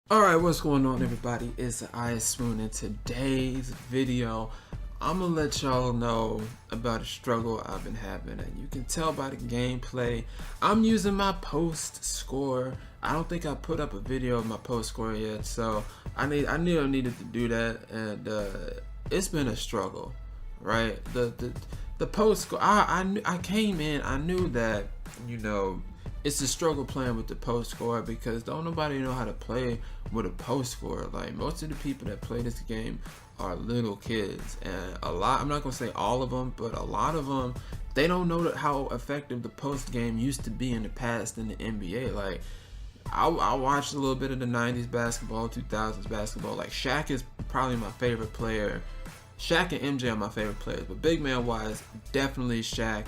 Alright, what's going on everybody? It's iSwune. In today's video, I'm gonna let y'all know about a struggle I've been having, and you can tell by the gameplay. I'm using my post score. I don't think I put up a video of my post score yet, so I knew I needed to do that, and it's been a struggle, right? The post score. I came in. I knew that, it's a struggle playing with the post score because don't nobody know how to play with a post score. Like, most of the people that play this game are little kids, and a lot, I'm not gonna say all of them, but a lot of them, they don't know how effective the post game used to be in the past in the NBA. Like, I watched a little bit of the 90s basketball, 2000s basketball. Like, Shaq is probably my favorite player. Shaq and MJ are my favorite players, but big man wise, definitely Shaq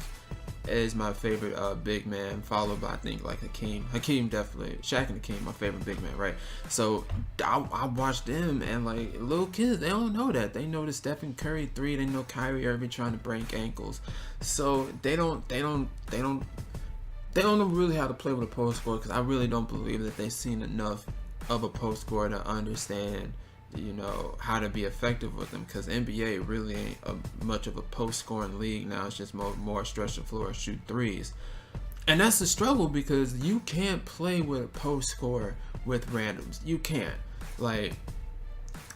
is my favorite big man, followed by, I think, like Hakeem. Hakeem definitely. Shaq and Hakeem, my favorite big man, right? So I watched them, and like, little kids, they don't know that. They know the Stephen Curry 3. They know Kyrie Irving trying to break ankles. So they don't know really how to play with a post score, because I really don't believe that they've seen enough of a post score to understand, how to be effective with them, because NBA really ain't much of a post scoring league now. It's just more stretch the floor, shoot threes, and that's the struggle, because you can't play with a post score with randoms. You can't. Like,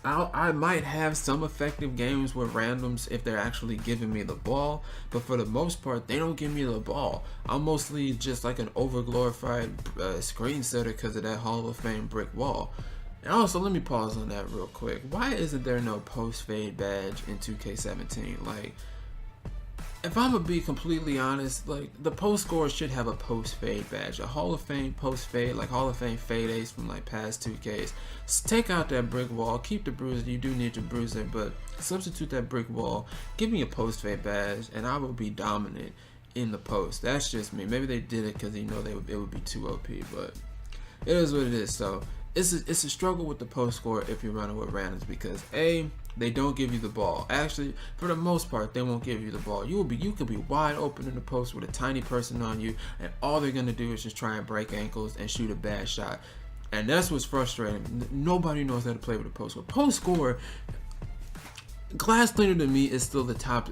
I might have some effective games with randoms if they're actually giving me the ball, but for the most part, they don't give me the ball. I'm mostly just like an overglorified screen setter because of that Hall of Fame brick wall. And also, let me pause on that real quick. Why isn't there no post fade badge in 2K17? Like, if I'm gonna be completely honest, like, the post scorer should have a post fade badge, a Hall of Fame post fade, like Hall of Fame fade ace from like past 2Ks. Take out that brick wall, keep the bruiser. You do need your bruiser, but substitute that brick wall. Give me a post fade badge, and I will be dominant in the post. That's just me. Maybe they did it because it would be too OP, but it is what it is. So it's a struggle with the post score if you're running with randoms, because they don't give you the ball. Actually, for the most part, they won't give you the ball. You could be wide open in the post with a tiny person on you, and all they're gonna do is just try and break ankles and shoot a bad shot. And that's what's frustrating. Nobody knows how to play with a post score. Post score, Glass Cleaner to me is still the top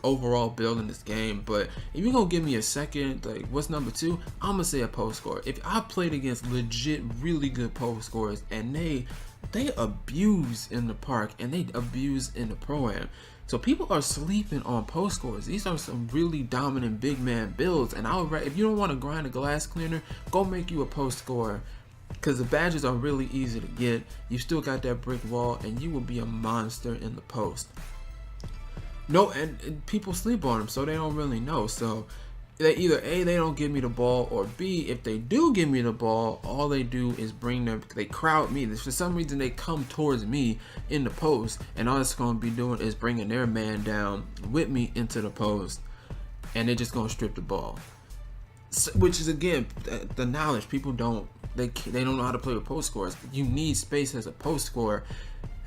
overall build in this game, but if you're gonna give me a second, like, what's number 2, I'm gonna say a post score. If I played against legit really good post scores, and they abuse in the park and they abuse in the pro-am, so people are sleeping on post scores. These are some really dominant big man builds, and if you don't want to grind a Glass Cleaner, go make you a post scorer, because the badges are really easy to get. You still got that brick wall, and you will be a monster in the post. No, and people sleep on them, so they don't really know. So they either A, they don't give me the ball, or B, if they do give me the ball, all they do is they crowd me. For some reason, they come towards me in the post, and all it's going to be doing is bringing their man down with me into the post, and they're just going to strip the ball. So, which is, again, the knowledge. People don't know how to play with post scores. You need space as a post scorer,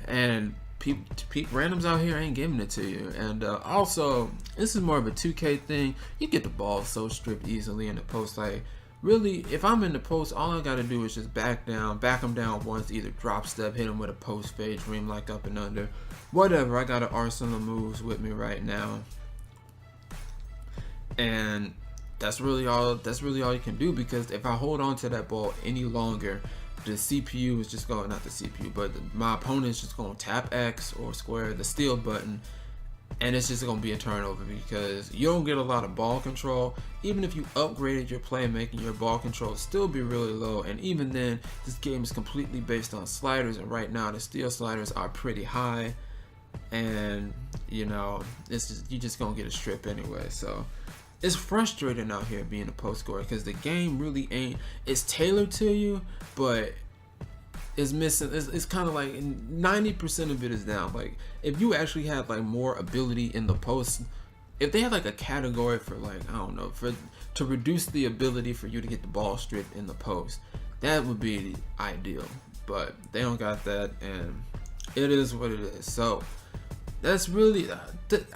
and randoms out here ain't giving it to you. And also, this is more of a 2K thing. You get the ball so stripped easily in the post. Like, really, if I'm in the post, all I gotta do is just back them down once, either drop step, hit them with a post fade, dream like up and under, whatever. I got an arsenal of moves with me right now, and that's really all you can do, because if I hold on to that ball any longer, the CPU is just going, not the CPU, but my opponent is just going to tap X or square the steal button, and it's just going to be a turnover, because you don't get a lot of ball control. Even if you upgraded your playmaking, your ball control will still be really low, and even then, this game is completely based on sliders, and right now the steal sliders are pretty high, and it's just, you just going to get a strip anyway. So it's frustrating out here being a post scorer, because the game really ain't. It's tailored to you, but it's missing. It's kind of like 90% of it is down. Like, if you actually had like more ability in the post, if they had like a category for, like, I don't know, to reduce the ability for you to get the ball stripped in the post, that would be ideal. But they don't got that, and it is what it is. So that's really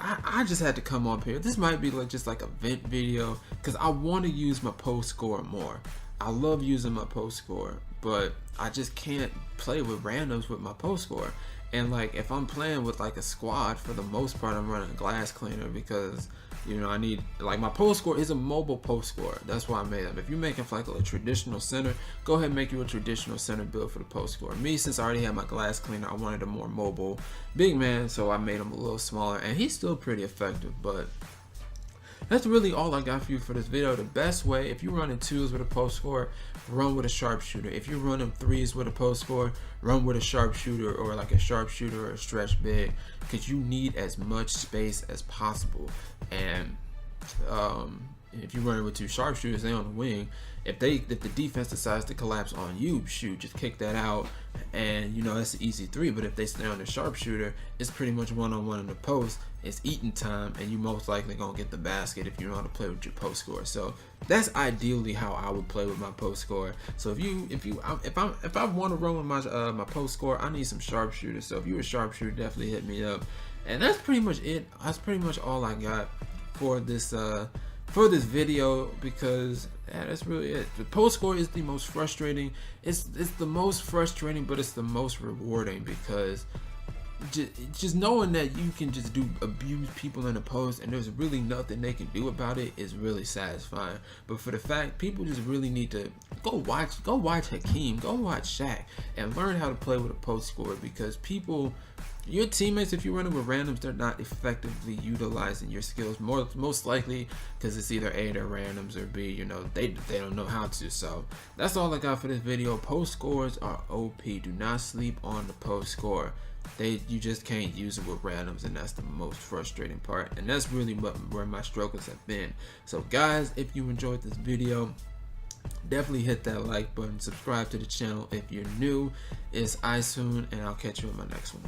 I just had to come up here. This might be just like a vent video, because I want to use my post score more. I love using my post score, but I just can't play with randoms with my post score. And like if I'm playing with like a squad, for the most part I'm running glass cleaner because I need, like, my post score is a mobile post score. That's why I made them. If you're making like a traditional center, go ahead and make you a traditional center build for the post score. Me, since I already had my glass cleaner, I wanted a more mobile big man, so I made him a little smaller, and he's still pretty effective. But that's really all I got for you for this video. The best way, if you're running 2s with a post score, run with a sharpshooter. If you're running 3s with a post score, run with a sharpshooter, or like a sharpshooter or a stretch big, because you need as much space as possible. And if you're running with 2 sharpshooters, they on the wing. If the defense decides to collapse on you, shoot, just kick that out, and that's an easy 3. But if they stay on the sharpshooter, it's pretty much one-on-one in the post. It's eating time, and you most likely gonna get the basket if you know how to play with your post score. So that's ideally how I would play with my post score. So if I want to run with my my post score, I need some sharpshooters. So if you're a sharpshooter, definitely hit me up. And that's pretty much it. That's pretty much all I got for this video, because that's really it. The post score is the most frustrating. It's the most frustrating, but it's the most rewarding, because just knowing that you can just abuse people in the post and there's really nothing they can do about it is really satisfying. But for the fact, people just really need to go watch Hakeem, go watch Shaq, and learn how to play with a post score, because your teammates, if you're running with randoms, they're not effectively utilizing your skills, most likely because it's either A, they're randoms, or B, they don't know how to. So that's all I got for this video. Post scores are OP. Do not sleep on the post score. You just can't use it with randoms, and that's the most frustrating part, and that's really where my struggles have been. So guys, if you enjoyed this video, definitely hit that like button, subscribe to the channel if you're new. It's iSwune, and I'll catch you in my next one.